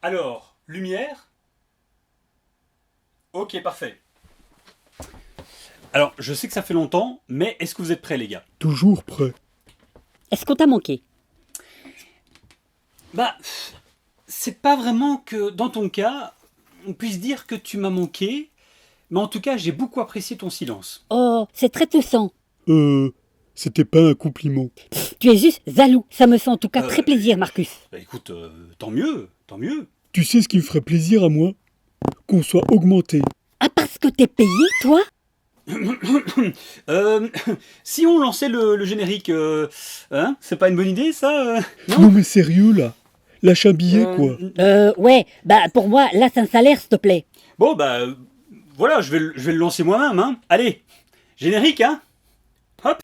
Alors, lumière. Ok, parfait. Alors, je sais que ça fait longtemps, mais est-ce que vous êtes prêts, les gars? Toujours prêt. Est-ce qu'on t'a manqué? Bah, c'est pas vraiment que dans ton cas, on puisse dire que tu m'as manqué, mais en tout cas, j'ai beaucoup apprécié ton silence. Oh, c'est très touchant. C'était pas un compliment. Tu es juste jaloux. Ça me fait en tout cas Euh, très plaisir, Marcus. Bah écoute, tant mieux, tant mieux. Tu sais ce qui me ferait plaisir à moi? Qu'on soit augmenté. Ah, parce que t'es payé, toi? Euh, si on lançait le générique, hein, c'est pas une bonne idée, ça Non mais sérieux là. Lâche un billet quoi. Ouais, bah pour moi, là c'est un salaire, s'il te plaît. Bon, bah, voilà, je vais le lancer moi-même, hein. Allez, générique, hein. Hop.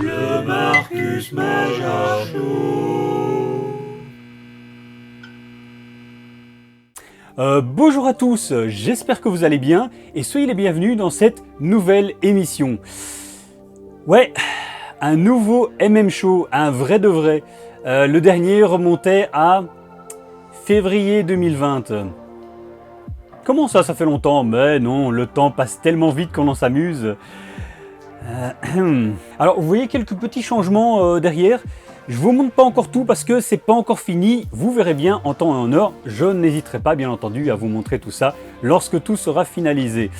Le Marcus Major Show. Bonjour à tous, j'espère que vous allez bien et soyez les bienvenus dans cette nouvelle émission. Ouais, un nouveau MM Show, un vrai de vrai. Le dernier remontait à février 2020. Comment ça fait longtemps? Mais non, le temps passe tellement vite quand on s'amuse. Alors, vous voyez quelques petits changements derrière. Je vous montre pas encore tout parce que c'est pas encore fini. Vous verrez bien en temps et en heure. Je n'hésiterai pas, bien entendu, à vous montrer tout ça lorsque tout sera finalisé.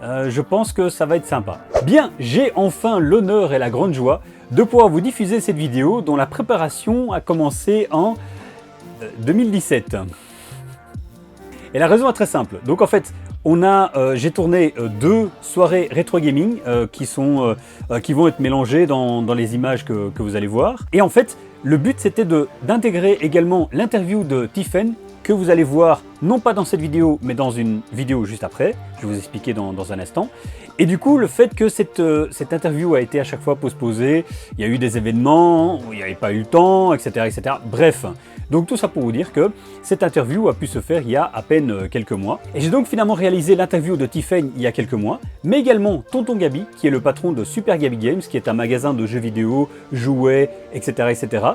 Je pense que ça va être sympa. Bien, j'ai enfin l'honneur et la grande joie de pouvoir vous diffuser cette vidéo dont la préparation a commencé en 2017. Et la raison est très simple. Donc en fait, j'ai tourné deux soirées rétro gaming qui vont être mélangées dans les images que vous allez voir. Et en fait, le but c'était d'intégrer également l'interview de Tiffen que vous allez voir non pas dans cette vidéo mais dans une vidéo juste après. Je vais vous expliquer dans un instant. Et du coup, le fait que cette interview a été à chaque fois postposée, il y a eu des événements, où il n'y avait pas eu le temps, etc., etc. Bref, donc tout ça pour vous dire que cette interview a pu se faire il y a à peine quelques mois. Et j'ai donc finalement réalisé l'interview de Tiffen il y a quelques mois, mais également Tonton Gabi, qui est le patron de Super Gabi Games, qui est un magasin de jeux vidéo, jouets, etc., etc.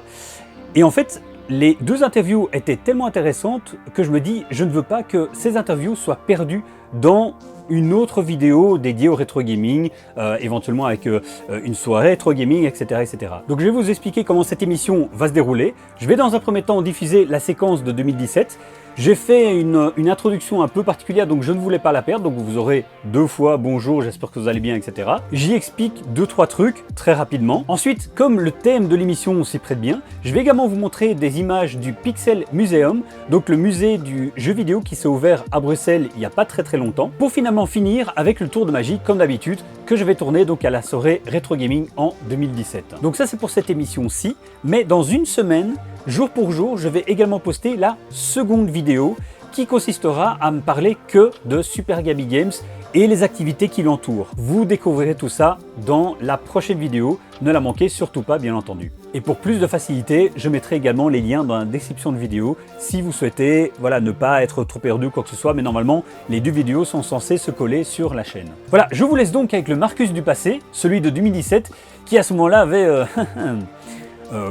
Et en fait, les deux interviews étaient tellement intéressantes que je me dis, je ne veux pas que ces interviews soient perdues dans une autre vidéo dédiée au rétro gaming, éventuellement avec une soirée rétro gaming, etc., etc. Donc je vais vous expliquer comment cette émission va se dérouler. Je vais dans un premier temps diffuser la séquence de 2017. J'ai fait une introduction un peu particulière, donc je ne voulais pas la perdre, donc vous aurez deux fois bonjour, j'espère que vous allez bien, etc. J'y explique 2-3 trucs très rapidement. Ensuite, comme le thème de l'émission s'y prête bien, je vais également vous montrer des images du Pixel Museum, donc le musée du jeu vidéo qui s'est ouvert à Bruxelles il n'y a pas très longtemps, pour finalement finir avec le tour de magie, comme d'habitude, que je vais tourner donc à la soirée Retro Gaming en 2017. Donc ça c'est pour cette émission-ci, mais dans une semaine, jour pour jour, je vais également poster la seconde vidéo qui consistera à me parler que de Super Gabi Games et les activités qui l'entourent. Vous découvrirez tout ça dans la prochaine vidéo, ne la manquez surtout pas bien entendu. Et pour plus de facilité, je mettrai également les liens dans la description de vidéo si vous souhaitez ne pas être trop perdu quoi que ce soit, mais normalement les deux vidéos sont censées se coller sur la chaîne. Voilà, je vous laisse donc avec le Marcus du passé, celui de 2017, qui à ce moment-là avait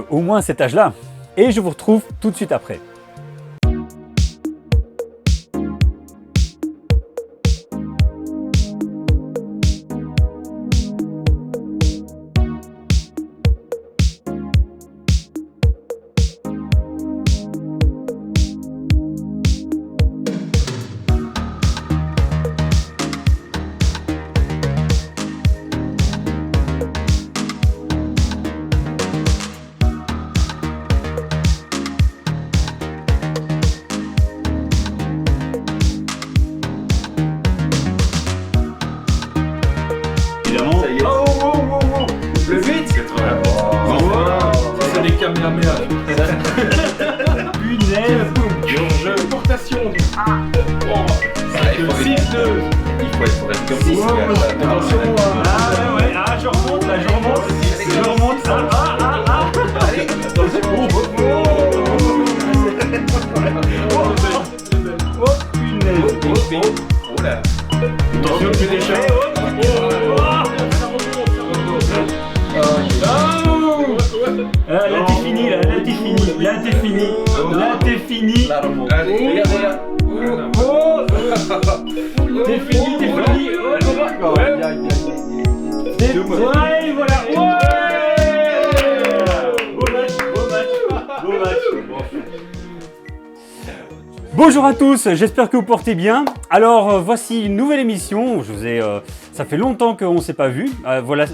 au moins cet âge-là. Et je vous retrouve tout de suite après. jamais là. Punaise. Portation. Il faut 6-2. être comme Wow, attention. Je remonte là, je remonte. Allez, attention. Punaise. Oh là. Attention, petit échec. Là t'es fini, là t'es fini. Allez, regarde. T'es fini. Ouais, voilà. Beau match. Bonjour à tous, j'espère que vous portez bien. Alors voici une nouvelle émission. Ça fait longtemps qu'on ne s'est pas vu.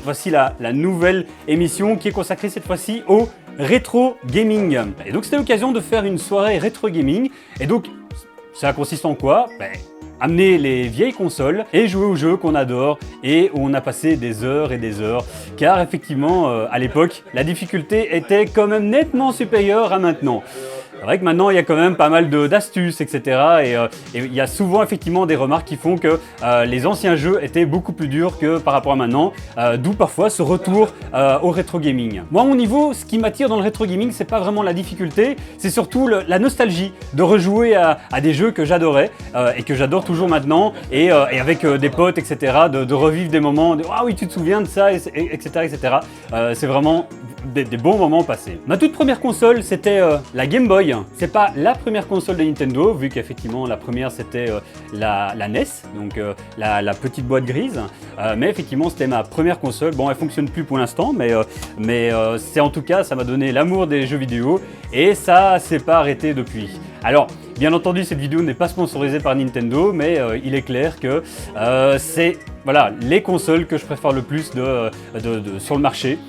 Voici la nouvelle émission qui est consacrée cette fois-ci au rétro gaming. Et donc c'était l'occasion de faire une soirée rétro gaming. Et donc ça consiste en quoi? Amener les vieilles consoles et jouer aux jeux qu'on adore et où on a passé des heures et des heures. Car effectivement, à l'époque, la difficulté était quand même nettement supérieure à maintenant. C'est vrai que maintenant, il y a quand même pas mal d'astuces, etc. Et il y a souvent effectivement des remarques qui font que les anciens jeux étaient beaucoup plus durs que par rapport à maintenant. D'où parfois ce retour au rétro gaming. Moi, à mon niveau, ce qui m'attire dans le rétro gaming, c'est pas vraiment la difficulté, c'est surtout la nostalgie de rejouer à des jeux que j'adorais et que j'adore toujours maintenant. Et avec des potes, etc. De revivre des moments, ah oui, tu te souviens de ça, etc. C'est vraiment des bons moments passés. Ma toute première console, c'était la Game Boy. C'est pas la première console de Nintendo, vu qu'effectivement la première c'était la NES, donc la petite boîte grise. Mais effectivement c'était ma première console. Bon, elle fonctionne plus pour l'instant, mais c'est en tout cas, ça m'a donné l'amour des jeux vidéo et ça s'est pas arrêté depuis. Alors, bien entendu, cette vidéo n'est pas sponsorisée par Nintendo, mais il est clair que c'est les consoles que je préfère le plus sur le marché.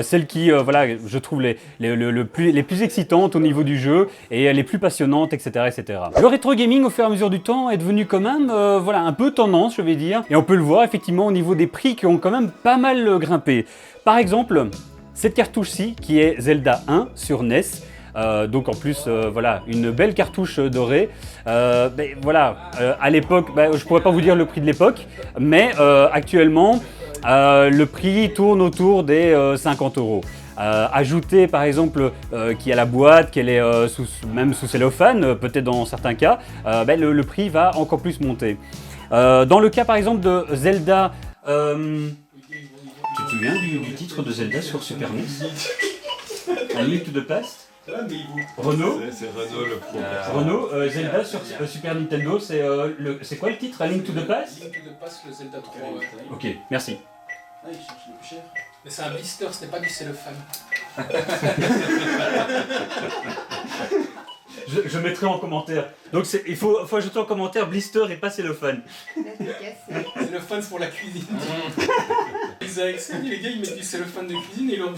Celles qui, je trouve les plus excitantes au niveau du jeu et les plus passionnantes, etc., etc. Le rétro gaming, au fur et à mesure du temps, est devenu quand même, un peu tendance, je vais dire. Et on peut le voir effectivement au niveau des prix qui ont quand même pas mal grimpé. Par exemple, cette cartouche-ci, qui est Zelda 1 sur NES. Donc en plus, une belle cartouche dorée. À l'époque, je pourrais pas vous dire le prix de l'époque, mais actuellement, le prix tourne autour des 50 €. Ajouter par exemple qu'il y a la boîte, qu'elle est même sous cellophane, peut-être dans certains cas, le prix va encore plus monter. Dans le cas par exemple de Zelda, tu te souviens du titre de Zelda sur Super NES? A Link to the Past? Renault, c'est Renault le pro. Renault, Zelda sur Super Nintendo, c'est quoi le titre? A Link to the Past? Link to the Past, le Zelda 3. Ok, merci. Ah, il cherche le plus cher. Mais c'est un blister, ce n'est pas du cellophane. Je mettrai en commentaire. Donc il faut ajouter en commentaire blister et pas cellophane. Cellophane, c'est pour la cuisine. Ils ont excédé, les gars, ils mettent du cellophane de cuisine et ils l'ont.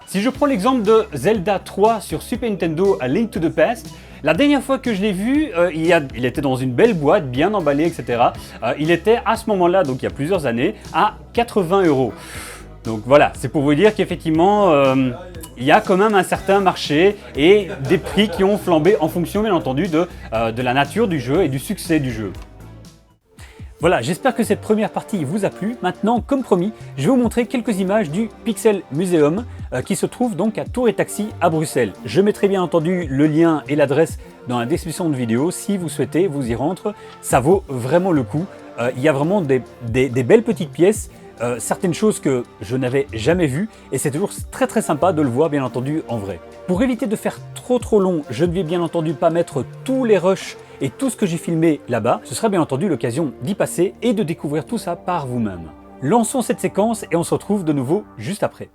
Si je prends l'exemple de Zelda 3 sur Super Nintendo, A Link to the Past, la dernière fois que je l'ai vu, il était dans une belle boîte, bien emballé, etc. Il était à ce moment-là, donc il y a plusieurs années, à 80 €. Donc voilà, c'est pour vous dire qu'effectivement, il y a quand même un certain marché et des prix qui ont flambé en fonction, bien entendu, de la nature du jeu et du succès du jeu. Voilà, j'espère que cette première partie vous a plu. Maintenant, comme promis, je vais vous montrer quelques images du Pixel Museum qui se trouve donc à Tour et Taxi à Bruxelles. Je mettrai bien entendu le lien et l'adresse dans la description de vidéo si vous souhaitez vous y rendre. Ça vaut vraiment le coup. Il y a vraiment des belles petites pièces, certaines choses que je n'avais jamais vues et c'est toujours très très sympa de le voir bien entendu en vrai. Pour éviter de faire trop long, je ne vais bien entendu pas mettre tous les rushs et tout ce que j'ai filmé là-bas. Ce sera bien entendu l'occasion d'y passer et de découvrir tout ça par vous-même. Lançons cette séquence et on se retrouve de nouveau juste après.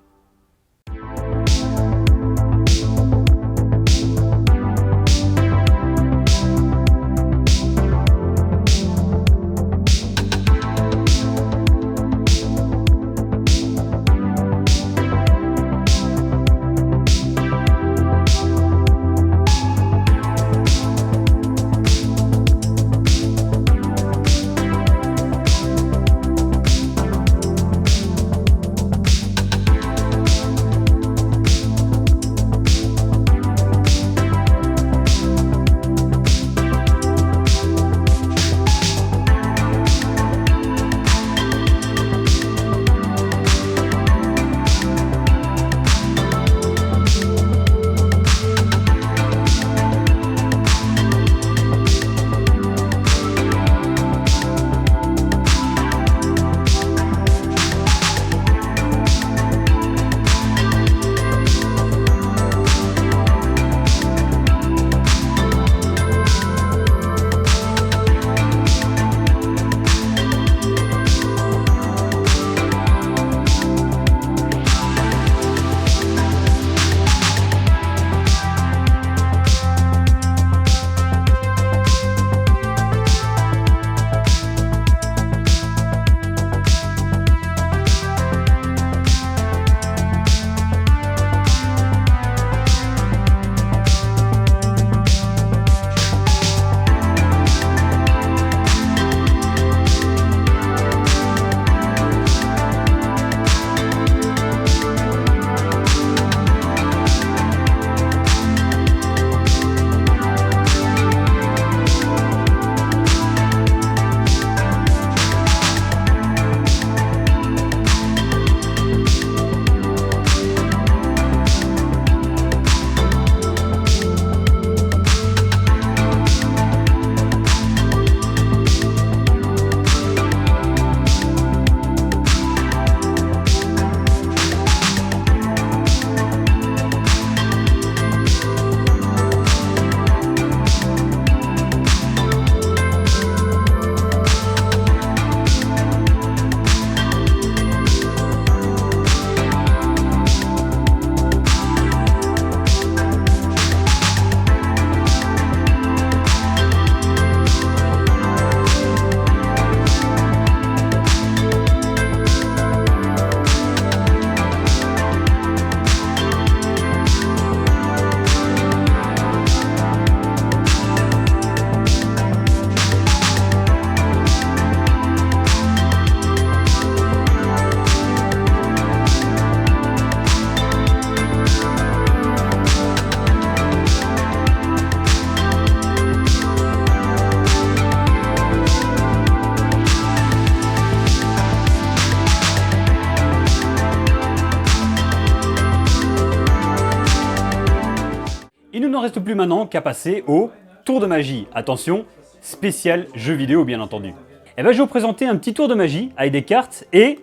nous ne reste plus maintenant qu'à passer au tour de magie. Attention, spécial jeu vidéo bien entendu. Et ben, je vais vous présenter un petit tour de magie avec des cartes et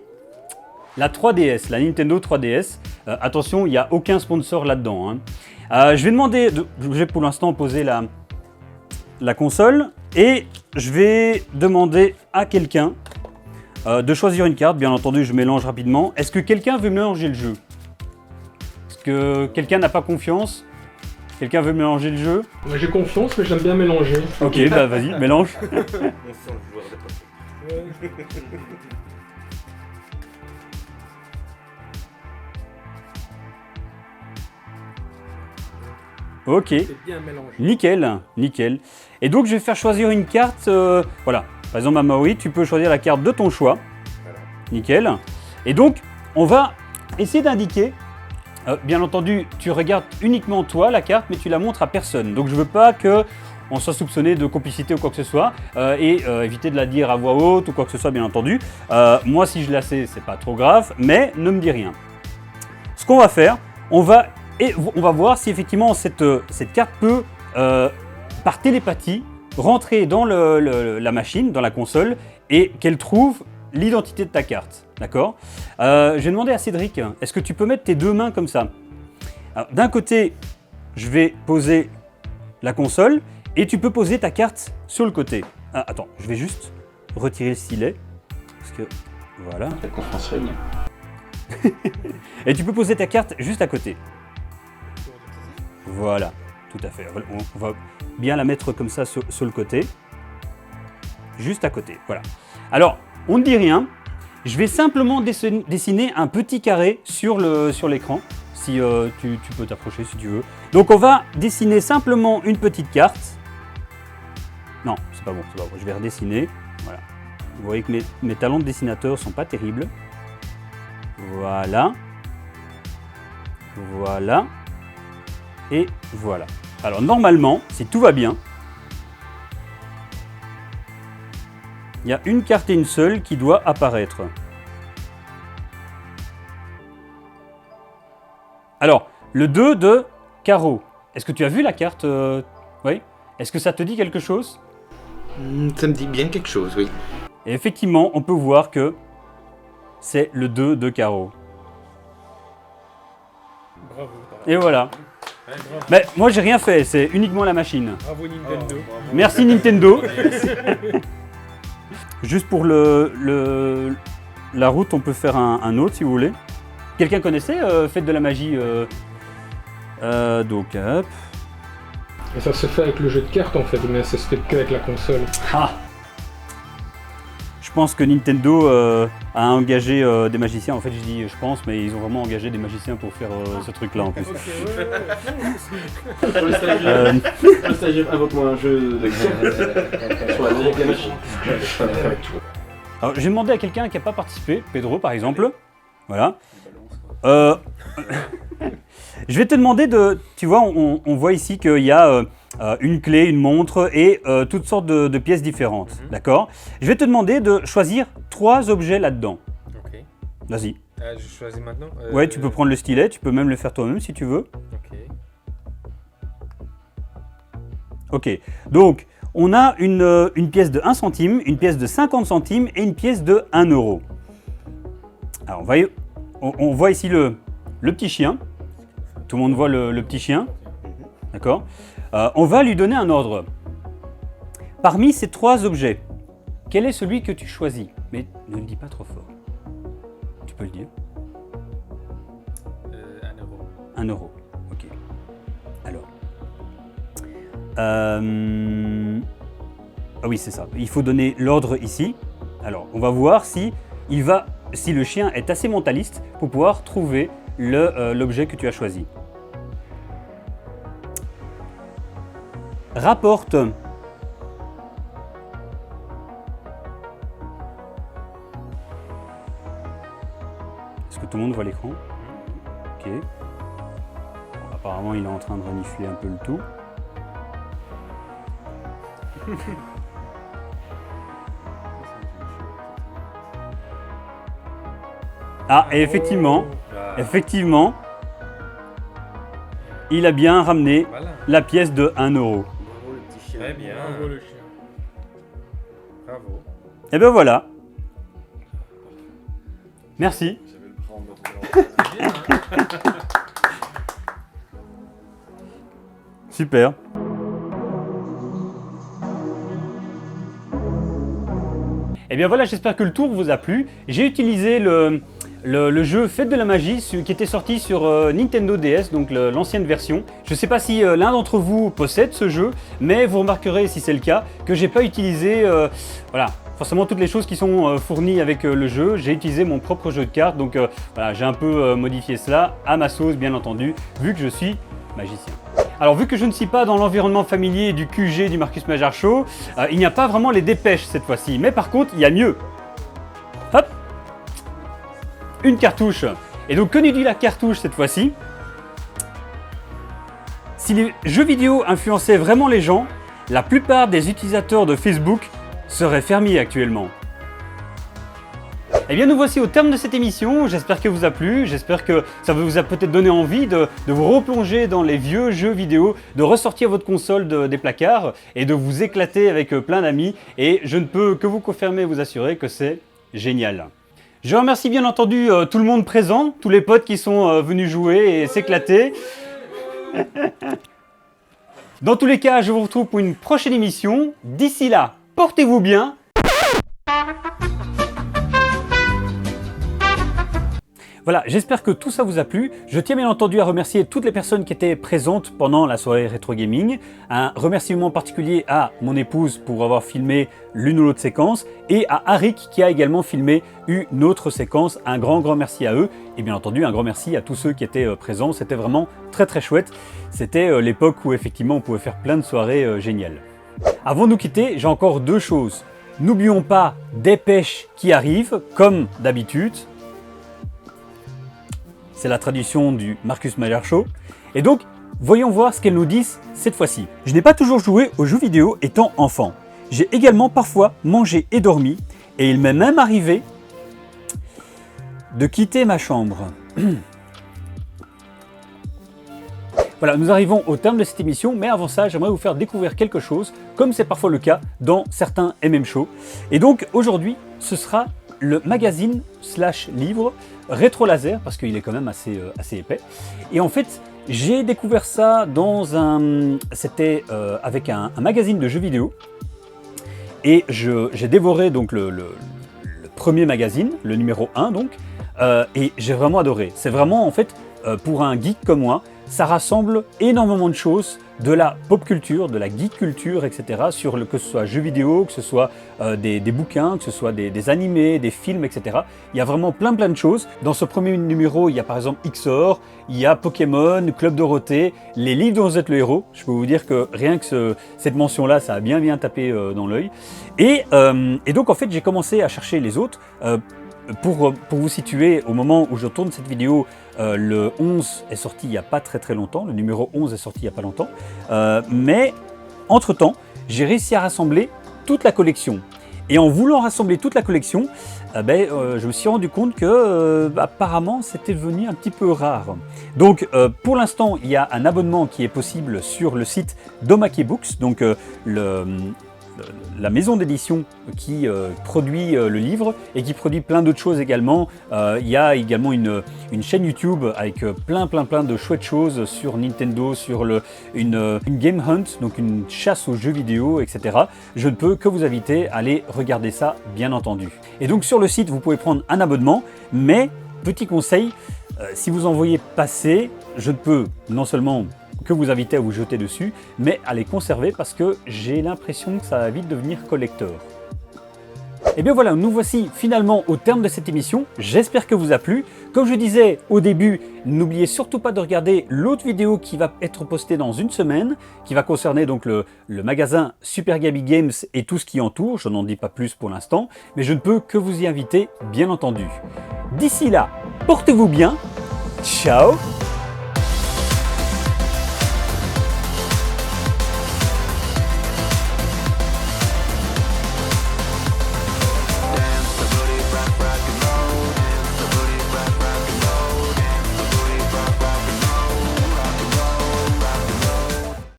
la 3DS, la Nintendo 3DS. Attention, il n'y a aucun sponsor là-dedans. Hein. Je vais demander, je vais pour l'instant poser la console et je vais demander à quelqu'un de choisir une carte. Bien entendu, je mélange rapidement. Est-ce que quelqu'un veut mélanger le jeu? Est-ce que quelqu'un n'a pas confiance? Quelqu'un veut mélanger le jeu? Moi j'ai confiance, mais j'aime bien mélanger. Ok, bah vas-y, mélange. On sent le joueur de poche. Ok, C'est bien mélangé. nickel, nickel. Et donc je vais faire choisir une carte, voilà. Par exemple à Maui, tu peux choisir la carte de ton choix. Voilà. Nickel. Et donc, on va essayer d'indiquer, bien entendu, tu regardes uniquement toi la carte, mais tu la montres à personne. Donc je veux pas que on soit soupçonné de complicité ou quoi que ce soit, et éviter de la dire à voix haute ou quoi que ce soit, bien entendu. Moi, si je la sais, c'est pas trop grave, mais ne me dis rien. Ce qu'on va faire, on va voir si effectivement cette carte peut, par télépathie, rentrer dans la machine, dans la console, et qu'elle trouve l'identité de ta carte. D'accord? Je vais demander à Cédric, est-ce que tu peux mettre tes deux mains comme ça? D'un côté, je vais poser la console, et tu peux poser ta carte sur le côté. Attends, je vais juste retirer le stylet, parce que voilà. La conférence réunie. Et tu peux poser ta carte juste à côté. Voilà, tout à fait. On va bien la mettre comme ça sur le côté. Juste à côté, voilà. Alors, on ne dit rien. Je vais simplement dessiner un petit carré sur l'écran. Si tu peux t'approcher si tu veux. Donc, on va dessiner simplement une petite carte. Non, c'est pas bon, c'est pas bon. Je vais redessiner. Voilà. Vous voyez que mes talents de dessinateur sont pas terribles. Voilà. Voilà. Et voilà. Alors normalement, si tout va bien, il y a une carte et une seule qui doit apparaître. Alors, le 2 de carreau. Est-ce que tu as vu la carte Oui. Est-ce que ça te dit quelque chose? Ça me dit bien quelque chose, oui. Et effectivement, on peut voir que c'est le 2 de carreau. Bravo. Et voilà. Mais moi, j'ai rien fait, c'est uniquement la machine. Bravo Nintendo. Merci Nintendo. Juste pour la route, on peut faire un autre si vous voulez. Quelqu'un connaissait Fête de la magie donc, hop. Et ça se fait avec le jeu de cartes en fait, mais ça se fait qu'avec la console. Ah. Je pense que Nintendo a engagé des magiciens. En fait, je dis je pense, mais ils ont vraiment engagé des magiciens pour faire ce truc-là en plus. Le stagiaire, invoque-moi un jeu de cartes sur la machine. Alors, j'ai demandé à quelqu'un qui n'a pas participé, Pedro par exemple. Voilà. Je vais te demander de... Tu vois, on voit ici qu'il y a une clé, une montre et toutes sortes de pièces différentes. D'accord? Je vais te demander de choisir 3 objets là-dedans. Ok. Vas-y. Je choisis maintenant. Ouais, tu peux prendre le stylet, tu peux même le faire toi-même si tu veux. Ok. Ok. Donc, on a une pièce de 1 centime, une pièce de 50 centimes et une pièce de 1 euro. Alors, on voit ici le petit chien. Tout le monde voit le petit chien. D'accord? On va lui donner un ordre. Parmi ces 3 objets, quel est celui que tu choisis? Mais ne le dis pas trop fort. Tu peux le dire. 1 euro. 1 euro. Ok. Alors. Ah oui, c'est ça. Il faut donner l'ordre ici. Alors, on va voir si le chien est assez mentaliste pour pouvoir trouver l'objet que tu as choisi. Rapporte. Est-ce que tout le monde voit l'écran? Ok. Bon, apparemment, il est en train de renifler un peu le tout. Ah, et effectivement, il a bien ramené Voilà. la pièce de 1 euro. Bravo le petit chien. Très bien. Bravo le chien. Bravo. Et ben voilà. Merci. J'avais le bras en mode blanc. Super. Et bien voilà, j'espère que le tour vous a plu. J'ai utilisé le jeu Fête de la magie qui était sorti sur Nintendo DS, donc l'ancienne version. Je ne sais pas si l'un d'entre vous possède ce jeu, mais vous remarquerez, si c'est le cas, que j'ai pas utilisé voilà, forcément toutes les choses qui sont fournies avec le jeu. J'ai utilisé mon propre jeu de cartes, donc voilà, j'ai un peu modifié cela à ma sauce, bien entendu, vu que je suis magicien. Alors vu que je ne suis pas dans l'environnement familier du QG du Marcus Maillard Show, il n'y a pas vraiment les dépêches cette fois-ci, mais par contre il y a mieux. Hop, une cartouche. Et donc que nous dit la cartouche cette fois-ci? Si les jeux vidéo influençaient vraiment les gens, la plupart des utilisateurs de Facebook seraient fermiers actuellement. Eh bien nous voici au terme de cette émission, j'espère qu'elle vous a plu, j'espère que ça vous a peut-être donné envie de vous replonger dans les vieux jeux vidéo, de ressortir votre console des placards et de vous éclater avec plein d'amis, et je ne peux que vous confirmer et vous assurer que c'est génial. Je remercie bien entendu tout le monde présent, tous les potes qui sont venus jouer et s'éclater. Dans tous les cas, je vous retrouve pour une prochaine émission. D'ici là, portez-vous bien. Voilà, j'espère que tout ça vous a plu. Je tiens bien entendu à remercier toutes les personnes qui étaient présentes pendant la soirée Rétro Gaming. Un remerciement particulier à mon épouse pour avoir filmé l'une ou l'autre séquence et à Arik qui a également filmé une autre séquence. Un grand merci à eux et bien entendu un grand merci à tous ceux qui étaient présents. C'était vraiment très chouette. C'était l'époque où effectivement on pouvait faire plein de soirées géniales. Avant de nous quitter, j'ai encore deux choses. N'oublions pas Dépêche qui arrive, comme d'habitude. C'est la traduction du Marcus Maillard Show. Et donc, voyons voir ce qu'elles nous disent cette fois-ci. Je n'ai pas toujours joué aux jeux vidéo étant enfant. J'ai également parfois mangé et dormi. Et il m'est même arrivé de quitter ma chambre. Voilà, nous arrivons au terme de cette émission, mais avant ça, j'aimerais vous faire découvrir quelque chose, comme c'est parfois le cas dans certains MM Show. Et donc, aujourd'hui, ce sera le magazine / livre Rétro Laser, parce qu'il est quand même assez épais. Et en fait, j'ai découvert ça dans c'était avec un magazine de jeux vidéo. Et j'ai dévoré donc le premier magazine, le numéro 1 donc, et j'ai vraiment adoré. C'est vraiment en fait, pour un geek comme moi, ça rassemble énormément de choses, de la pop culture, de la geek culture, etc. Sur que ce soit jeux vidéo, que ce soit des bouquins, que ce soit des animés, des films, etc. Il y a vraiment plein de choses. Dans ce premier numéro, il y a par exemple XOR, il y a Pokémon, Club Dorothée, les livres dont vous êtes le héros. Je peux vous dire que rien que cette mention-là, ça a bien tapé dans l'œil. Et donc en fait, j'ai commencé à chercher les autres. Pour vous situer, au moment où je tourne cette vidéo, le 11 est sorti il n'y a pas très longtemps, le numéro 11 est sorti il n'y a pas longtemps, mais entre-temps, j'ai réussi à rassembler toute la collection. Et en voulant rassembler toute la collection, je me suis rendu compte que apparemment c'était devenu un petit peu rare. Donc pour l'instant, il y a un abonnement qui est possible sur le site d'Omake Books, donc la maison d'édition qui produit le livre et qui produit plein d'autres choses également. Il y a également une chaîne YouTube avec plein de chouettes choses sur Nintendo, sur une Game Hunt, donc une chasse aux jeux vidéo, etc. Je ne peux que vous inviter à aller regarder ça, bien entendu. Et donc sur le site, vous pouvez prendre un abonnement, mais petit conseil, si vous en voyez passer, je ne peux non seulement que vous inviter à vous jeter dessus, mais à les conserver parce que j'ai l'impression que ça va vite devenir collector. Et bien voilà, nous voici finalement au terme de cette émission. J'espère que vous a plu. Comme je disais au début, n'oubliez surtout pas de regarder l'autre vidéo qui va être postée dans une semaine, qui va concerner donc le magasin Super Gaby Games et tout ce qui entoure. Je n'en dis pas plus pour l'instant, mais je ne peux que vous y inviter, bien entendu. D'ici là, portez-vous bien. Ciao!